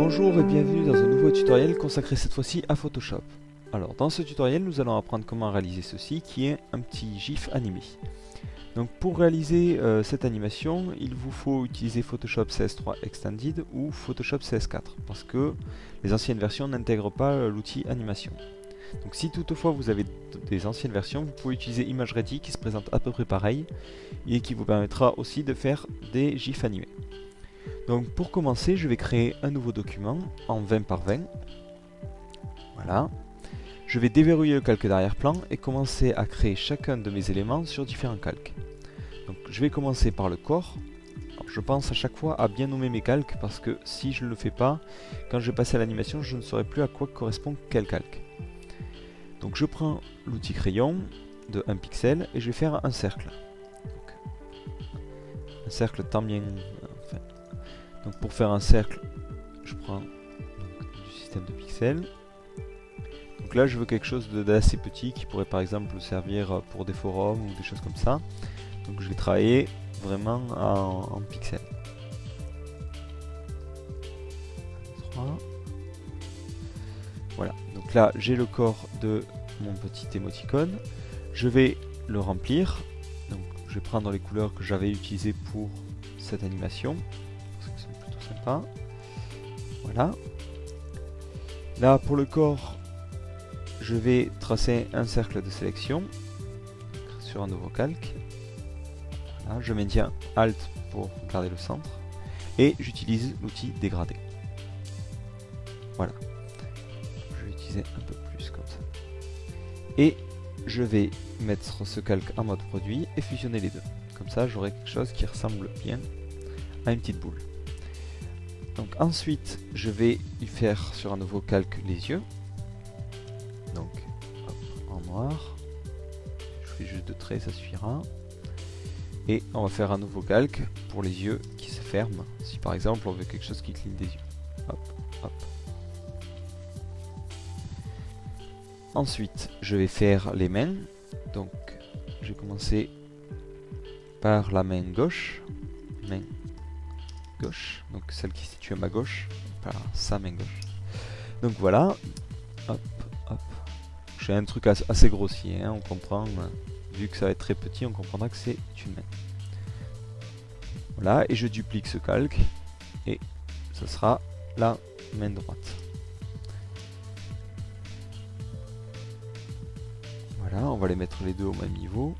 Bonjour et bienvenue dans un nouveau tutoriel consacré cette fois-ci à Photoshop. Alors dans ce tutoriel nous allons apprendre comment réaliser ceci qui est un petit GIF animé. Donc pour réaliser cette animation il vous faut utiliser Photoshop CS3 Extended ou Photoshop CS4 parce que les anciennes versions n'intègrent pas l'outil animation. Donc si toutefois vous avez des anciennes versions, vous pouvez utiliser ImageReady qui se présente à peu près pareil et qui vous permettra aussi de faire des GIFs animés. Donc pour commencer, je vais créer un nouveau document en 20 par 20. Voilà. Je vais déverrouiller le calque d'arrière-plan et commencer à créer chacun de mes éléments sur différents calques. Donc je vais commencer par le corps. Alors, je pense à chaque fois à bien nommer mes calques parce que si je ne le fais pas, quand je vais passer à l'animation, je ne saurai plus à quoi correspond quel calque. Donc je prends l'outil crayon de 1 pixel et je vais faire un cercle. Donc, un cercle tant bien... Donc pour faire un cercle, je prends du système de pixels. Donc là je veux quelque chose d'assez petit qui pourrait par exemple servir pour des forums ou des choses comme ça. Donc je vais travailler vraiment en pixels. 3. Voilà, donc là j'ai le corps de mon petit émoticône. Je vais le remplir. Donc je vais prendre les couleurs que j'avais utilisées pour cette animation. Sympa. Voilà. Là pour le corps, je vais tracer un cercle de sélection sur un nouveau calque. Voilà, je maintiens Alt pour garder le centre et j'utilise l'outil dégradé. Voilà. Je vais utiliser un peu plus comme ça. Et je vais mettre ce calque en mode produit et fusionner les deux. Comme ça, j'aurai quelque chose qui ressemble bien à une petite boule. Donc ensuite, je vais y faire sur un nouveau calque les yeux. Donc, hop, en noir. Je fais juste 2 traits, ça suffira. Et on va faire un nouveau calque pour les yeux qui se ferment. Si par exemple, on veut quelque chose qui cligne des yeux. Hop, hop. Ensuite, je vais faire les mains. Donc, je vais commencer par la main gauche. Main gauche, donc celle qui se situe à ma gauche, pas sa main gauche. Donc voilà, hop, hop. J'ai un truc assez grossier, hein, on comprend, vu que ça va être très petit, on comprendra que c'est une main. Voilà, et je duplique ce calque, et ce sera la main droite. Voilà, on va les mettre les deux au même niveau.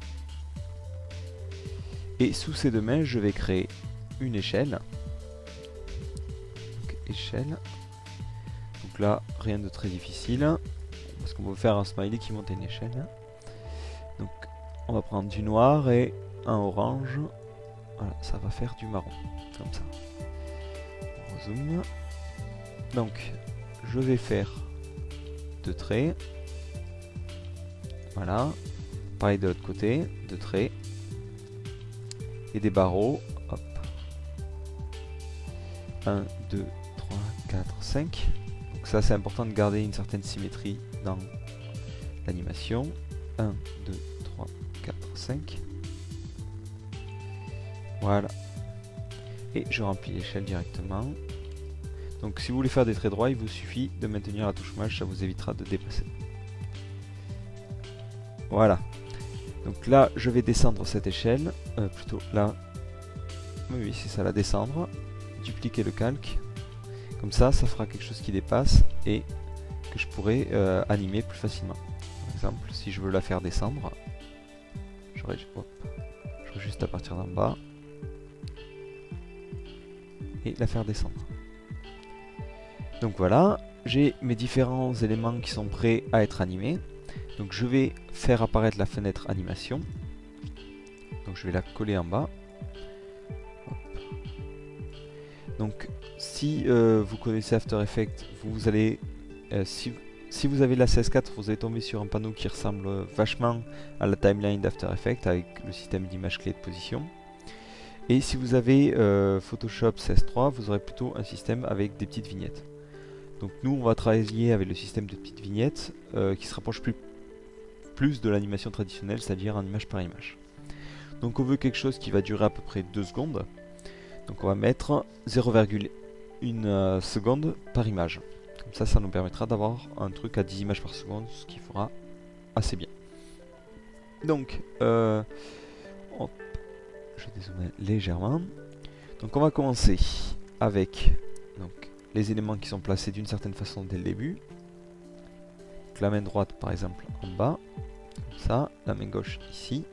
Et sous ces deux mains, je vais créer une échelle. Échelle. Donc là, rien de très difficile. Parce qu'on va faire un smiley qui monte à une échelle. Donc, on va prendre du noir et un orange. Voilà, ça va faire du marron. Comme ça. On rezoome. Donc, je vais faire 2 traits. Voilà. Pareil de l'autre côté. 2 traits. Et des barreaux. Hop. 1, 2, 3, 4, 5. Donc ça c'est important de garder une certaine symétrie dans l'animation. 1, 2, 3, 4, 5. Voilà. Et je remplis l'échelle directement. Donc si vous voulez faire des traits droits, il vous suffit de maintenir la touche Maj, ça vous évitera de dépasser. Voilà. Donc là je vais descendre cette échelle. Plutôt là. Oui, c'est ça, la descendre. Dupliquer le calque. Comme ça, ça fera quelque chose qui dépasse et que je pourrais animer plus facilement. Par exemple, si je veux la faire descendre, j'aurais juste à partir d'en bas et la faire descendre. Donc voilà, j'ai mes différents éléments qui sont prêts à être animés. Donc je vais faire apparaître la fenêtre animation. Donc je vais la coller en bas. Donc si vous connaissez After Effects, vous allez, si vous avez la CS4, vous allez tomber sur un panneau qui ressemble vachement à la timeline d'After Effects avec le système d'image clé de position. Et si vous avez Photoshop CS3, vous aurez plutôt un système avec des petites vignettes. Donc nous on va travailler avec le système de petites vignettes qui se rapproche plus de l'animation traditionnelle, c'est-à-dire en image par image. Donc on veut quelque chose qui va durer à peu près 2 secondes. Donc on va mettre 0,1 une seconde par image. Comme ça nous permettra d'avoir un truc à 10 images par seconde, ce qui fera assez bien. Donc, je dézoome légèrement. Donc on va commencer avec donc, les éléments qui sont placés d'une certaine façon dès le début. Donc, la main droite par exemple en bas, comme ça, la main gauche ici,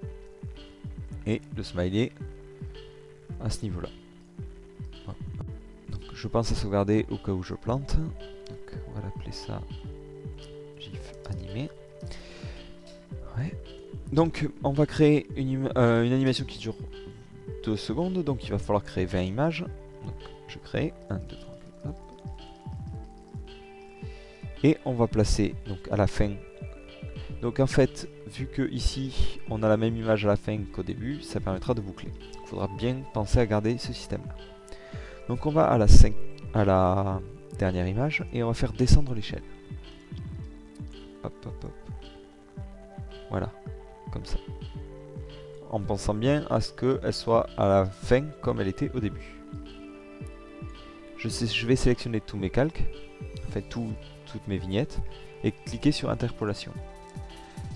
et le smiley à ce niveau là. Voilà. Donc je pense à sauvegarder au cas où je plante. Donc on va l'appeler ça GIF animé. Ouais. Donc on va créer une animation qui dure 2 secondes, donc il va falloir créer 20 images. Donc je crée 1, 2, 3, 4, hop. Et on va placer donc à la fin. Donc en fait, vu que ici on a la même image à la fin qu'au début, ça permettra de boucler. Il faudra bien penser à garder ce système là. Donc on va à la dernière image et on va faire descendre l'échelle. Hop hop hop. Voilà, comme ça. En pensant bien à ce qu'elle soit à la fin comme elle était au début. Je vais sélectionner tous mes calques, en fait toutes mes vignettes, et cliquer sur interpolation.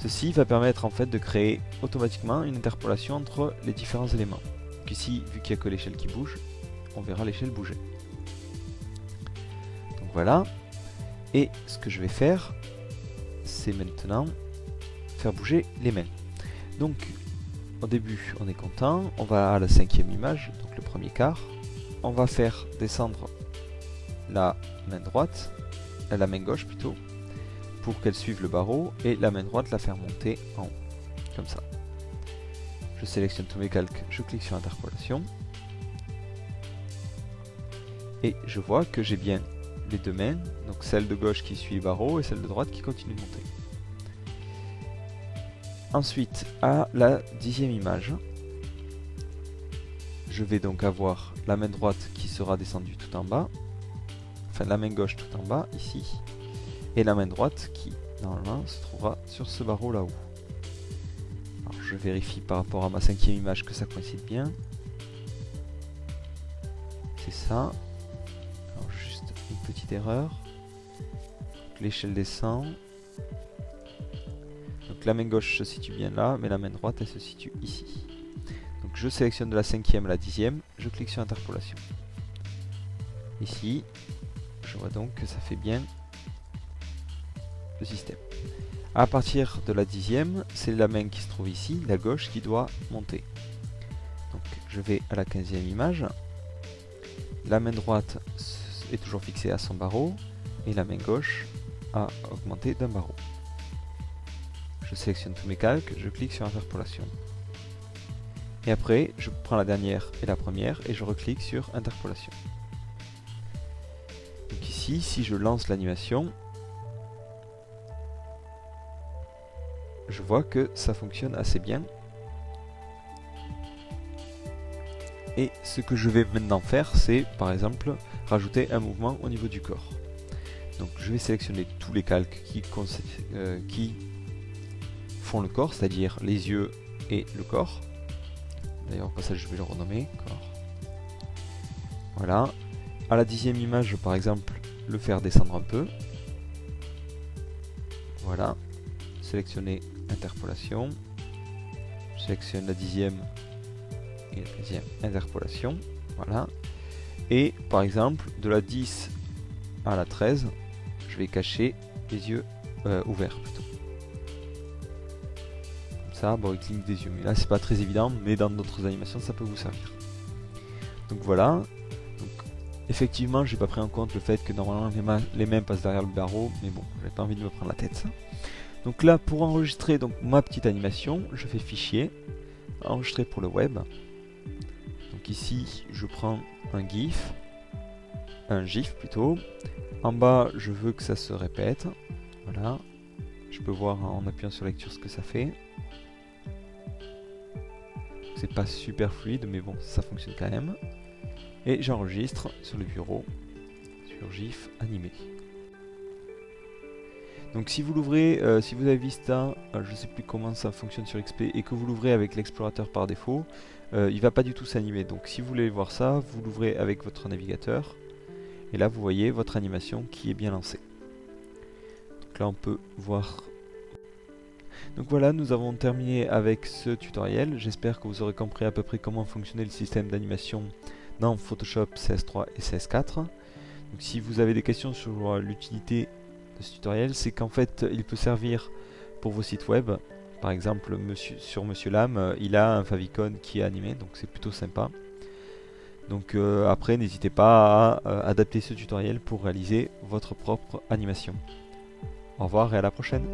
Ceci va permettre en fait de créer automatiquement une interpolation entre les différents éléments. Donc ici, vu qu'il n'y a que l'échelle qui bouge, on verra l'échelle bouger. Donc voilà. Et ce que je vais faire, c'est maintenant faire bouger les mains. Donc au début, on est content, on va à la 5e image, donc le premier quart. On va faire descendre la main droite, la main gauche plutôt, pour qu'elle suive le barreau, et la main droite la faire monter en haut, comme ça. Je sélectionne tous mes calques, je clique sur interpolation, et je vois que j'ai bien les deux mains, donc celle de gauche qui suit le barreau et celle de droite qui continue de monter. Ensuite, à la 10e image, je vais donc avoir la main droite qui sera descendue tout en bas, enfin la main gauche tout en bas, ici, et la main droite qui, normalement, se trouvera sur ce barreau là-haut. Alors je vérifie par rapport à ma 5e image que ça coïncide bien. C'est ça. Alors juste une petite erreur. L'échelle descend. Donc la main gauche se situe bien là, mais la main droite elle se situe ici. Donc je sélectionne de la 5e à la 10e, je clique sur interpolation. Ici, je vois donc que ça fait bien le système. À partir de la 10e, c'est la main qui se trouve ici, la gauche, qui doit monter. Donc je vais à la 15e image. La main droite est toujours fixée à son barreau et la main gauche a augmenté d'un barreau. Je sélectionne tous mes calques, je clique sur interpolation. Et après, je prends la dernière et la première et je reclique sur interpolation. Donc ici, si je lance l'animation, je vois que ça fonctionne assez bien. Et ce que je vais maintenant faire, c'est par exemple rajouter un mouvement au niveau du corps. Donc je vais sélectionner tous les calques qui font le corps, c'est-à-dire les yeux et le corps. D'ailleurs au passage je vais le renommer corps. Voilà. À la 10e image, par exemple, le faire descendre un peu. Voilà. Sélectionner interpolation. Je sélectionne la 10e et la 15e interpolation. Voilà. Et par exemple, de la 10 à la 13, je vais cacher les yeux ouverts plutôt. Comme ça, bon, il cligne des yeux. Mais là, c'est pas très évident, mais dans d'autres animations, ça peut vous servir. Donc voilà. Donc, effectivement, j'ai pas pris en compte le fait que normalement les mains passent derrière le barreau, mais bon, j'avais pas envie de me prendre la tête. Donc là, pour enregistrer donc ma petite animation, je fais fichier, enregistrer pour le web. Donc ici, je prends un GIF plutôt. En bas, je veux que ça se répète. Voilà. Je peux voir en appuyant sur lecture ce que ça fait. C'est pas super fluide, mais bon, ça fonctionne quand même. Et j'enregistre sur le bureau, sur GIF animé. Donc si vous l'ouvrez, si vous avez Vista, je ne sais plus comment ça fonctionne sur XP, et que vous l'ouvrez avec l'explorateur par défaut, il va pas du tout s'animer. Donc si vous voulez voir ça, vous l'ouvrez avec votre navigateur, Et là vous voyez votre animation qui est bien lancée. Donc là on peut voir. Donc voilà, nous avons terminé avec ce tutoriel. J'espère que vous aurez compris à peu près comment fonctionnait le système d'animation dans Photoshop CS3 et CS4. Donc si vous avez des questions sur l'utilité de ce tutoriel, c'est qu'en fait il peut servir pour vos sites web. Par exemple, sur Monsieur Lame, il a un favicon qui est animé, donc c'est plutôt sympa. Donc après, n'hésitez pas à adapter ce tutoriel pour réaliser votre propre animation. Au revoir et à la prochaine.